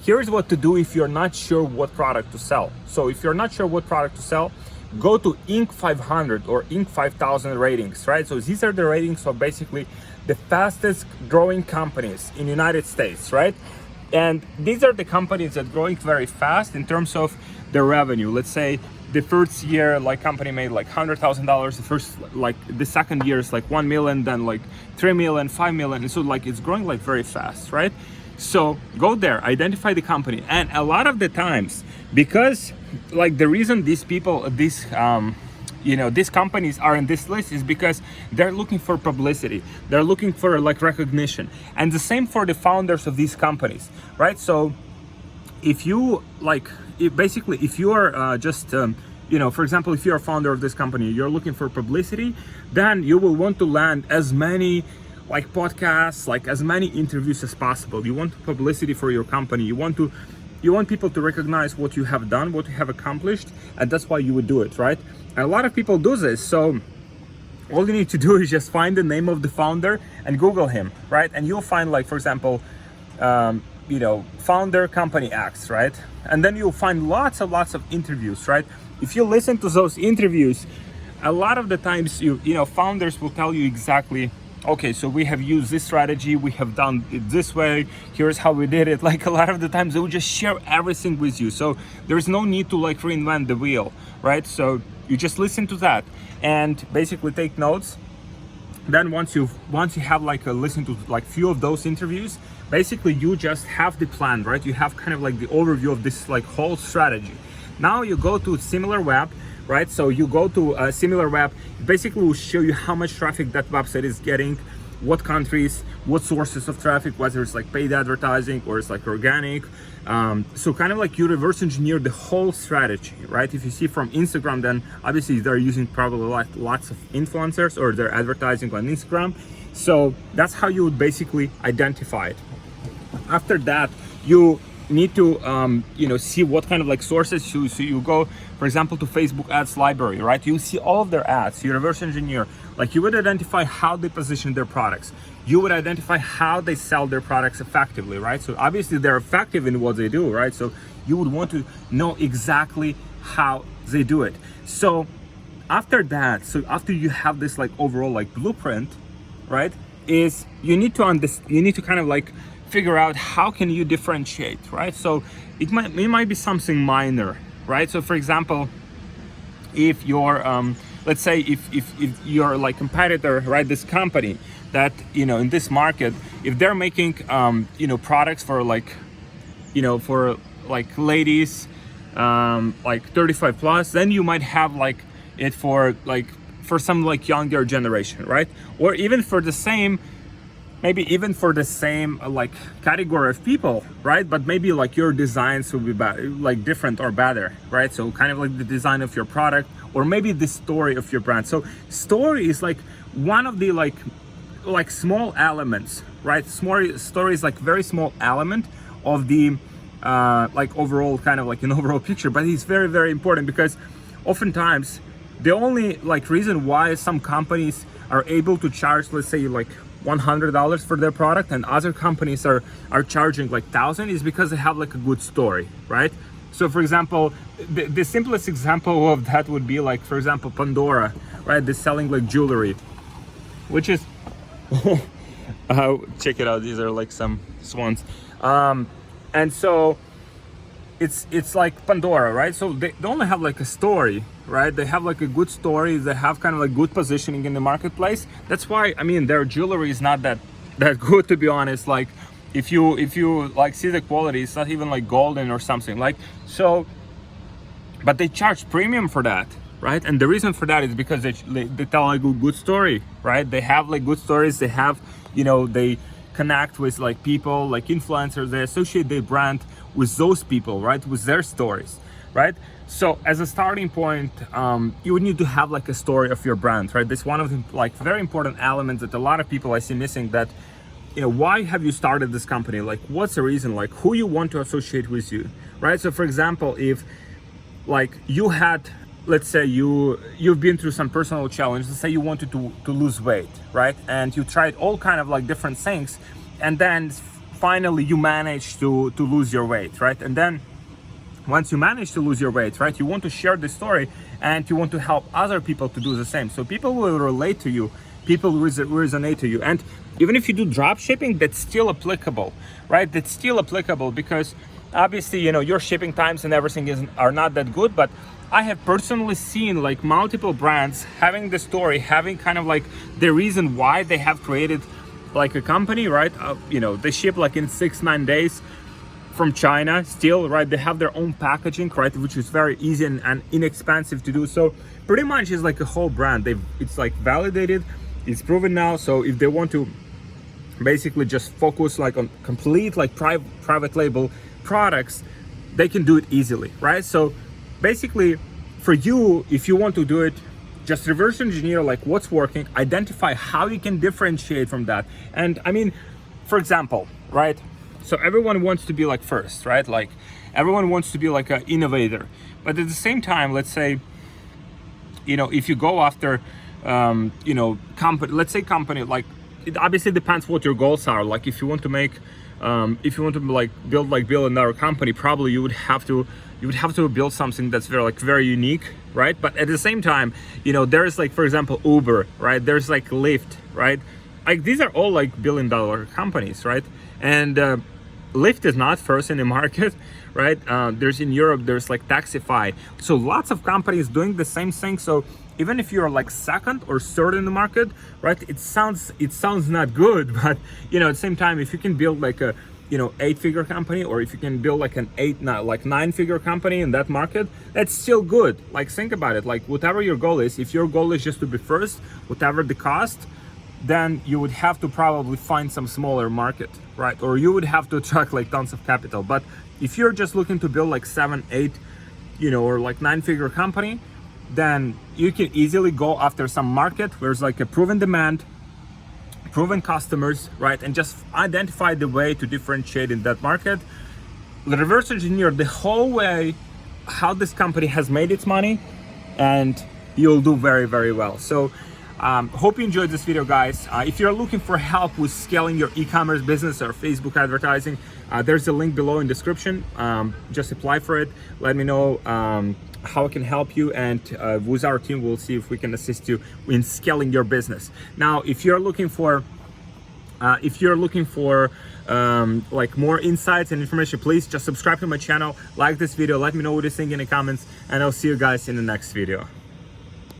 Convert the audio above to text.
here's what to do if you're not sure what product to sell. So if you're not sure what product to sell, go to Inc. 500 or Inc. 5000 ratings, right? So these are the ratings of basically the fastest growing companies in the United States, right? And these are the companies that are growing very fast in terms of their revenue. Let's say the first year, like company made like $100,000. The first, like the second year is like 1 million, then like 3 million, 5 million. And so like it's growing like very fast, right? So go there, identify the company. And a lot of the times, because like the reason these people, these companies are in this list is because they're looking for publicity. They're looking for like recognition. And the same for the founders of these companies, right? So if you like, if you are for example, if you're a founder of this company, you're looking for publicity, then you will want to land as many like podcasts, like as many interviews as possible. You want publicity for your company. You want people to recognize what you have done, what you have accomplished, and that's why you would do it, right? And a lot of people do this. So all you need to do is just find the name of the founder and Google him, right? And you'll find, like, for example, founder company X, right? And then you'll find lots of interviews, right? If you listen to those interviews, a lot of the times, founders will tell you exactly, okay, so we have used this strategy, we have done it this way, here's how we did it. Like a lot of the times they will just share everything with you. So there's no need to like reinvent the wheel, right? So you just listen to that and basically take notes. Then once you have like listen to like few of those interviews, basically you just have the plan, right? You have kind of like the overview of this like whole strategy. Now you go to SimilarWeb, right? So you go to SimilarWeb, basically will show you how much traffic that website is getting, what countries, what sources of traffic, whether it's like paid advertising or it's like organic. So kind of like you reverse engineer the whole strategy, right? If you see from Instagram, then obviously they're using probably lots of influencers or they're advertising on Instagram. So that's how you would basically identify it. After that, you need to see what kind of like sources. So you go, for example, to Facebook ads library, right? You see all of their ads. You reverse engineer, like you would identify how they position their products. You would identify how they sell their products effectively, right? So obviously they're effective in what they do, right? So you would want to know exactly how they do it. So after that, so after you have this like overall like blueprint, right, is you need to kind of like figure out how can you differentiate, right? So it might be something minor, right? So for example, if you're let's say if you're like competitor, right, this company that in this market, if they're making products for like for like ladies like 35 plus, then you might have like it for some like younger generation, right? Or even for the same like category of people, right? But maybe like your designs will be like different or better, right? So kind of like the design of your product, or maybe the story of your brand. So story is like one of the like small elements, right? Story is like very small element of the like overall kind of like an overall picture, but it's very, very important because oftentimes the only like reason why some companies are able to charge, let's say like $100 for their product and other companies are charging like 1,000 is because they have like a good story, right? So for example, the simplest example of that would be like, for example, Pandora, right? They're selling like jewelry, which is check it out, these are like some swans. And so it's like Pandora, right? So they only have like a story, right? They have like a good story. They have kind of like good positioning in the marketplace. That's why, I mean, their jewelry is not that good, to be honest. Like if you like see the quality, it's not even like golden or something like so, but they charge premium for that, right? And the reason for that is because they tell like a good story, right? They have like good stories. They have, they connect with like people, like influencers. They associate their brand with those people, right? With their stories, right? So as a starting point, you would need to have like a story of your brand, right? This one of the like very important elements that a lot of people I see missing, that, why have you started this company? Like, what's the reason? Like, who you want to associate with you, right? So for example, if like you had, let's say you've been through some personal challenge, let's say you wanted to lose weight, right? And you tried all kind of like different things, and then finally you manage to lose your weight, right? And then once you manage to lose your weight, right, you want to share the story and you want to help other people to do the same. So people will relate to you, people resonate to you. And even if you do drop shipping, that's still applicable, right? That's still applicable because obviously, you know, your shipping times and everything are not that good, but I have personally seen like multiple brands having the story, having kind of like the reason why they have created like a company, right? You know, they ship like in 6-9 days from China still, right? They have their own packaging, right? Which is very easy and inexpensive to do. So pretty much it's like a whole brand. It's like validated, it's proven now. So if they want to basically just focus like on complete like private label products, they can do it easily, right? So basically for you, if you want to do it, just reverse engineer like what's working, identify how you can differentiate from that. And I mean, for example, right, so everyone wants to be like first, right? Like everyone wants to be like an innovator, but at the same time, let's say, you know, if you go after you know, let's say company, like it obviously depends what your goals are. Like if you want to make if you want to like build another company, probably you would have to build something that's very unique, right? But at the same time, you know, there's like, for example, Uber, right? There's like Lyft, right? Like these are all like billion-dollar companies, right? And Lyft is not first in the market, right? There's in Europe, there's like Taxify. So lots of companies doing the same thing. So even if you're like second or third in the market, right? It sounds not good, but you know, at the same time, if you can build like a, you know, 8-figure company, or if you can build like an 9-figure company in that market, that's still good. Like think about it, like whatever your goal is, if your goal is just to be first, whatever the cost, then you would have to probably find some smaller market, right? Or you would have to attract like tons of capital. But if you're just looking to build like 7, 8, you know, or like 9-figure company, then you can easily go after some market where there's like a proven demand, proven customers, right? And just identify the way to differentiate in that market. Reverse engineer the whole way how this company has made its money, and you'll do very, very well. So hope you enjoyed this video, guys. If you're looking for help with scaling your e-commerce business or Facebook advertising, there's a link below in description. Just apply for it. Let me know how I can help you, and with our team we'll see if we can assist you in scaling your business. Now if you're looking for like more insights and information, please just subscribe to my channel, like this video, let me know what you think in the comments, and I'll see you guys in the next video.